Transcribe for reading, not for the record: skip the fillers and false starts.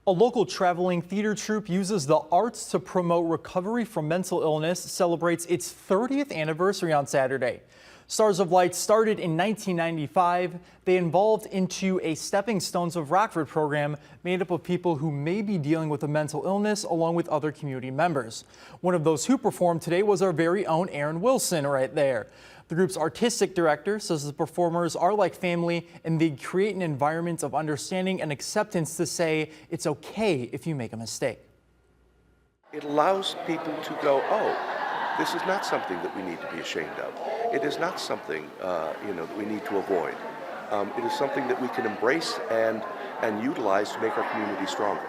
A local traveling theater troupe uses the arts to promote recovery from mental illness, celebrates its 30th anniversary on Saturday. Stars of Light started in 1995. They evolved into a Stepping Stones of Rockford program made up of people who may be dealing with a mental illness along with other community members. One of those who performed today was our very own Aaron Wilson right there. The group's artistic director says the performers are like family and they create an environment of understanding and acceptance to say it's okay if you make a mistake. It allows people to go, oh, this is not something that we need to be ashamed of. It is not something that we need to avoid. It is something that we can embrace and utilize to make our community stronger.